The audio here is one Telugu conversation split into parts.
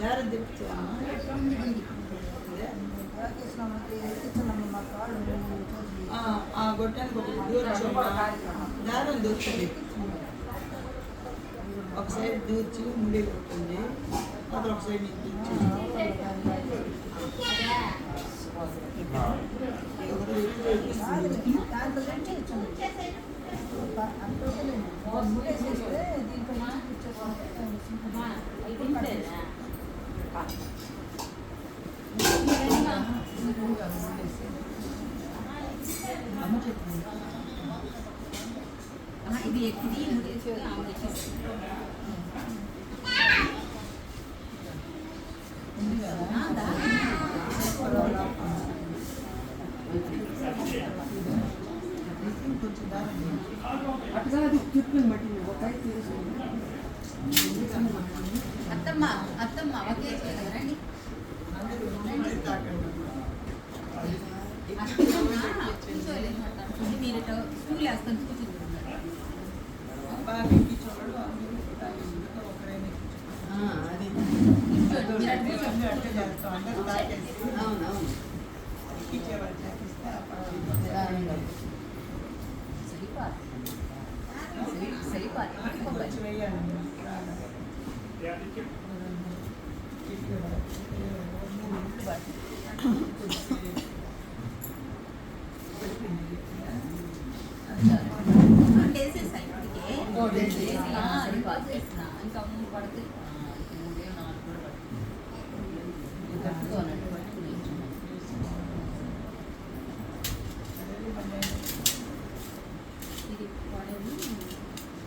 ಯಾರು ದಿಪ್ಪಿಸಮ್ಮ గొట్టానికి ఒకటి దూర్చి దారం దూర్చండి ఒక సైడ్ దూర్చి ముడి కొట్టింది అది ఒక సైడ్ నుంచి ఇది ఎక్కిది అత్తమ్మ అత్తమ్మ ఒకే రండి మీరు స్కూల్ వేస్తాను ఇంకా మూడు పడితే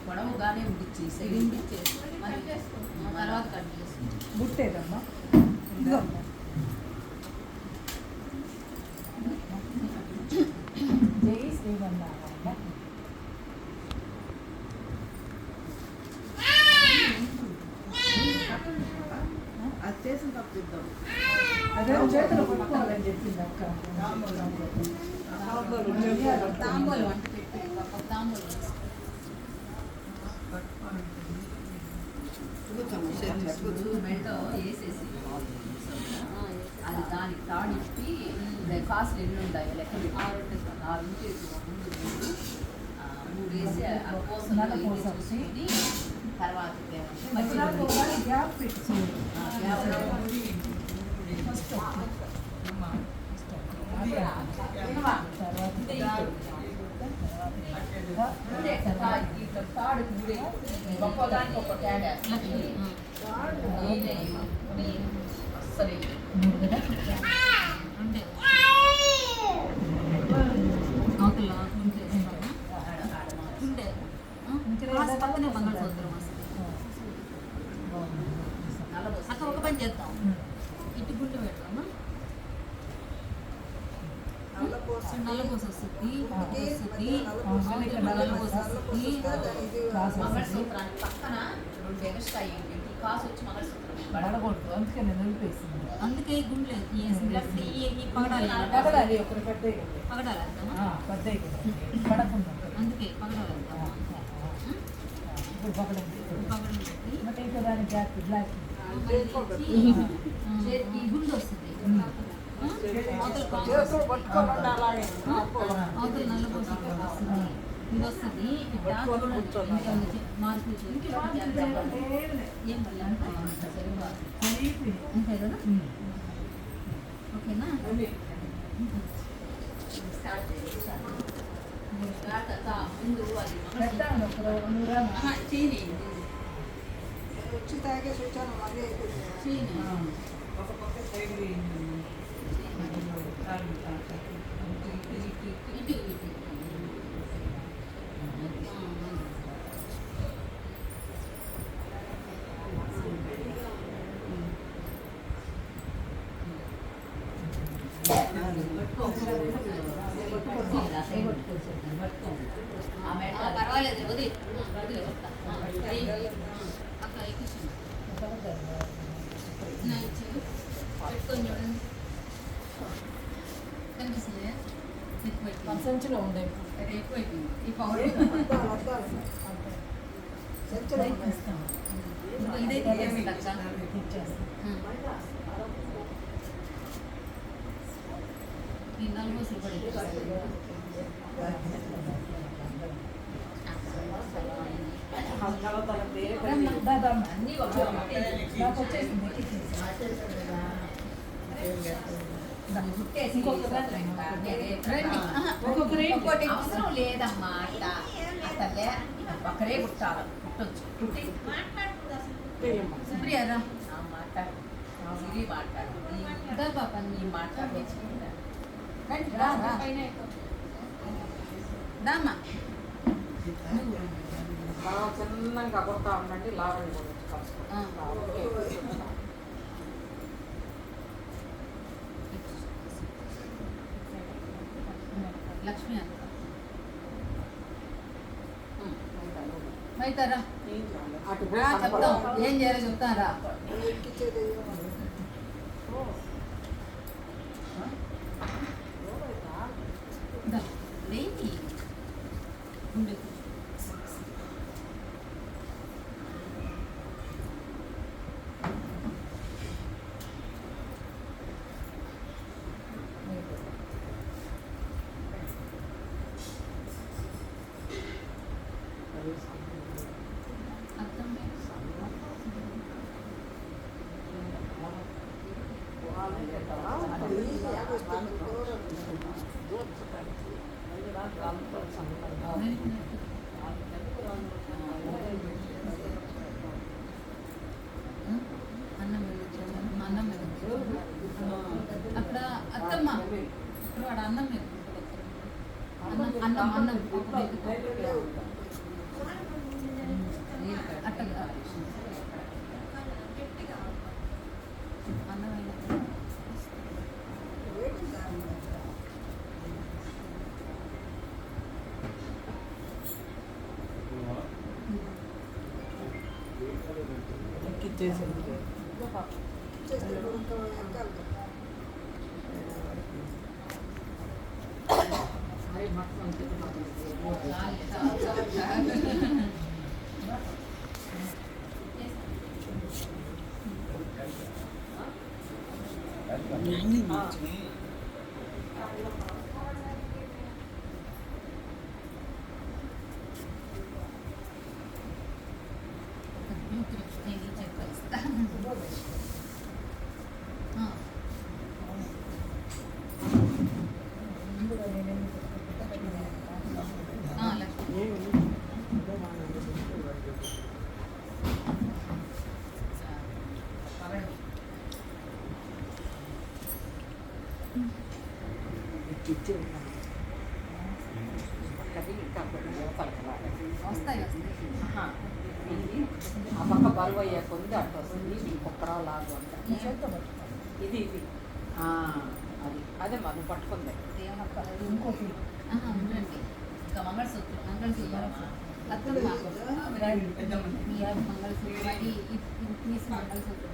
పొడవుగానే ఉండిచ్చి సెకండ్ ఇచ్చేసి తర్వాత కట్ చేసి బుట్టేదమ్మా జై శ్రీమన్నారాయణ అది చేసిన తప్పిద్దాం అదే చేతులు పట్టుకోవాలని చెప్పింది అక్క తాంబూలం అంటే పెట్టి తాంబూలం మెడతో వేసేసి అది దానికి తాడిప్పి కాసులు ఎన్ని ఉంటాయి లెక్క ఆరు ఉంచేసి మూడు వేసి ఆ కోసంలో చూసుకుని తర్వాత గ్యాప్ పెట్టి తాడు మూడే గొప్పదానికి ఒక ట్యాడ్ సరే అంటే పక్కనే మంగళసూత్రం అక్క ఒక పని చేద్దాం ఇటు గుండు పెడతామా నల్లపూస వస్తుంది నల్లపూస వస్తుంది మంగళసూత్రానికి పక్కన రెండు ఎక్స్ట్రా అయ్యింది కాసు వచ్చి మంగళసూత్రం పడకూడదు అందుకే నేను నిలిపేసింది అందుకే గుండె పగడాలి పగడాలి ఒకరు పెద్ద పగడాలి పెద్ద పడకుండా అందుకే పగడాలి ఇప్పుడు పగడండి అంటే ఇంకా దాని గ్యాప్ బ్లాక్ ఈ గుండె వస్తుంది అవతల నల్లపూస వస్తుంది ఇది వస్తుంది మార్పు ఏం అంతే కదా ఓకేనా ముందు అది చీని వచ్చి తాగేసి వచ్చాను మళ్ళీ చీని ఒక పక్క సైడ్ ఇటు పర్వాలేదు వదిలి అక్క పెట్టుకొని చూడండి కనిపిస్తుంది సంచిలో ఉండే ఎక్కువ అయిపోయింది ఈ పౌడర్ ఇదైతే ఇచ్చేస్తుంది అక్క. ఈ నలుగు కూడా ఇచ్చేస్తుంది. అన్నీ ఇంకోటి అవసరం లేదమ్మా అట్లా అసలే ఒకరే కుట్టాలి కుట్టొచ్చు సుప్రియరా మాట్లాడు సిరి మాట్లాడు పాప నీ మాట్లాడు దామా చిన్నగా కొడతా ఉండండి లాభం లక్ష్మి అంత మైతారా అటు చెప్తాం ఏం చేయాలో చెప్తారా లేని ఉండే అక్కడ అత్తమ్మ ఇప్పుడు వాడు అన్నం అన్నం అన్నం అట్ట అన్నం వస్తాయి ఆ పక్క బరువు అయ్యే కొద్ది అట్టు వస్తుంది కుక్కరా లాగు అంట ఇది ఇది అది అదే మనం పట్టుకుంది ఇంకోటి ఉండండి ఇంకా మంగళసూత్రం అత్తమ్మ మీ మంగళసూత్రం అది తీసి మంగళసూత్రం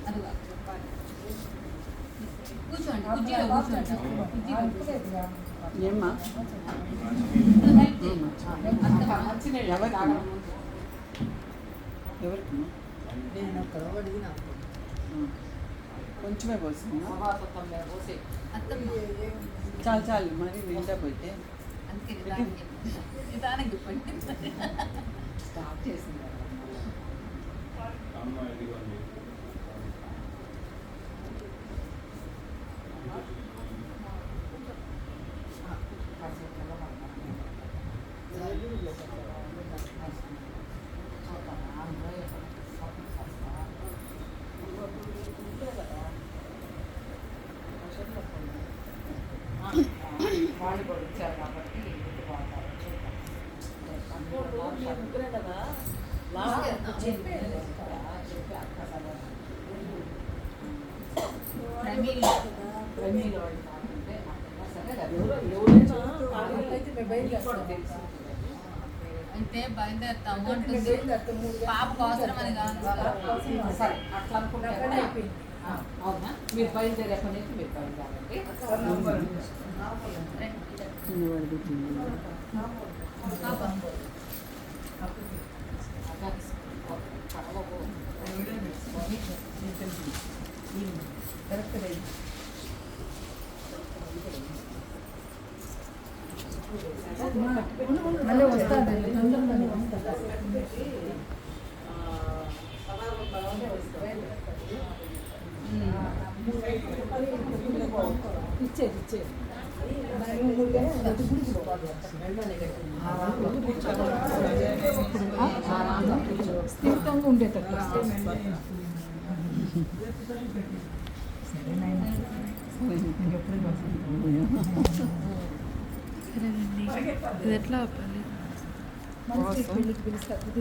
అదిగా కూర్చోండి కుర్చీలో కూర్చోండి ఏమ్మా ఎవరికి నేను అక్కడ అడిగిన కొంచెమే పోసిందా పోసే అత్తమ్మ చాలు చాలు మరి నిండా పోతే అందుకే నిదానికి చెప్పండి స్టార్ట్ చేసింది వాళ్ళు కూడా ఇచ్చారు కాబట్టి ఇంటికి అయితే బయలుదేరుతాము పాపకు అవసరమని కాదు సరే అట్లా అనుకుంటే అవునా మీరు బయలుదేరే పని అయితే మీరు బయలుదేరండి పాప కరెక్ట్ మళ్ళీ వస్తాదండి తొందరగానే వస్తుంది. ఇచ్చేది స్థిరంగా ఉండేటట్టు సరేనండి ఇది ఎట్లా ఆపాలి? మంచి పెళ్ళికి పిలుస్తారు